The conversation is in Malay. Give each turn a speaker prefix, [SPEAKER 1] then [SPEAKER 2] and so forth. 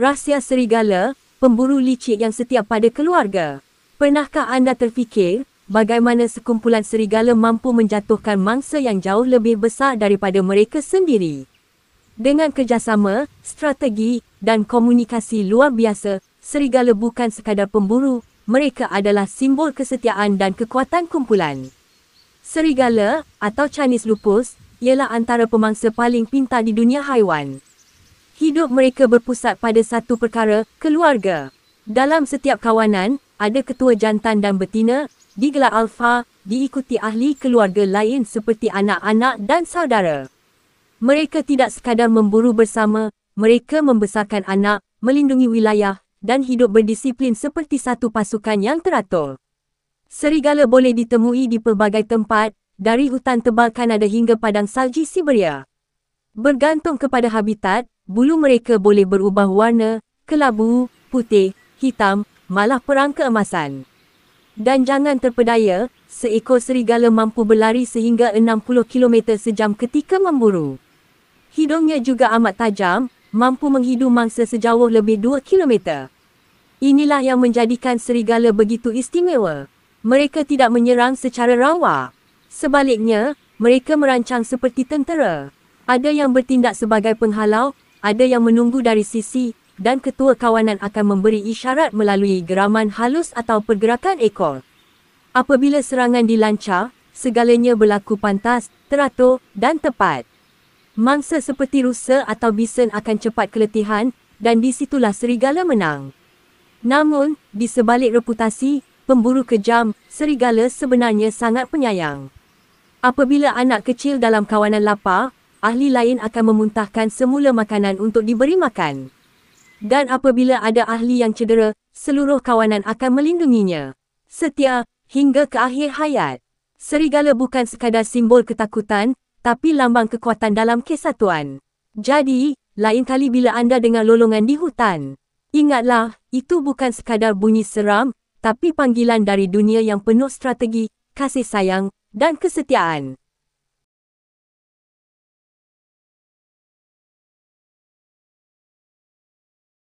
[SPEAKER 1] Rahsia serigala, pemburu licik yang setia pada keluarga. Pernahkah anda terfikir, bagaimana sekumpulan serigala mampu menjatuhkan mangsa yang jauh lebih besar daripada mereka sendiri? Dengan kerjasama, strategi, dan komunikasi luar biasa, serigala bukan sekadar pemburu, mereka adalah simbol kesetiaan dan kekuatan kumpulan. Serigala, atau Chinese lupus, ialah antara pemangsa paling pintar di dunia haiwan. Hidup mereka berpusat pada satu perkara, keluarga. Dalam setiap kawanan, ada ketua jantan dan betina, digelar alfa, diikuti ahli keluarga lain seperti anak-anak dan saudara. Mereka tidak sekadar memburu bersama, mereka membesarkan anak, melindungi wilayah, dan hidup berdisiplin seperti satu pasukan yang teratur. Serigala boleh ditemui di pelbagai tempat, dari hutan tebal Kanada hingga padang salji Siberia. Bergantung kepada habitat, bulu mereka boleh berubah warna, kelabu, putih, hitam, malah perang keemasan. Dan jangan terpedaya, seekor serigala mampu berlari sehingga 60 km sejam ketika memburu. Hidungnya juga amat tajam, mampu menghidu mangsa sejauh lebih 2 km. Inilah yang menjadikan serigala begitu istimewa. Mereka tidak menyerang secara rawa. Sebaliknya, mereka merancang seperti tentera. Ada yang bertindak sebagai penghalau, ada yang menunggu dari sisi, dan ketua kawanan akan memberi isyarat melalui geraman halus atau pergerakan ekor. Apabila serangan dilancar, segalanya berlaku pantas, teratur, dan tepat. Mangsa seperti rusa atau bison akan cepat keletihan, dan di situlah serigala menang. Namun, di sebalik reputasi, pemburu kejam, serigala sebenarnya sangat penyayang. Apabila anak kecil dalam kawanan lapar, ahli lain akan memuntahkan semula makanan untuk diberi makan. Dan apabila ada ahli yang cedera, seluruh kawanan akan melindunginya. Setia, hingga ke akhir hayat. Serigala bukan sekadar simbol ketakutan, tapi lambang kekuatan dalam kesatuan. Jadi, lain kali bila anda dengar lolongan di hutan, ingatlah, itu bukan sekadar bunyi seram, tapi panggilan dari dunia yang penuh strategi, kasih sayang, dan kesetiaan.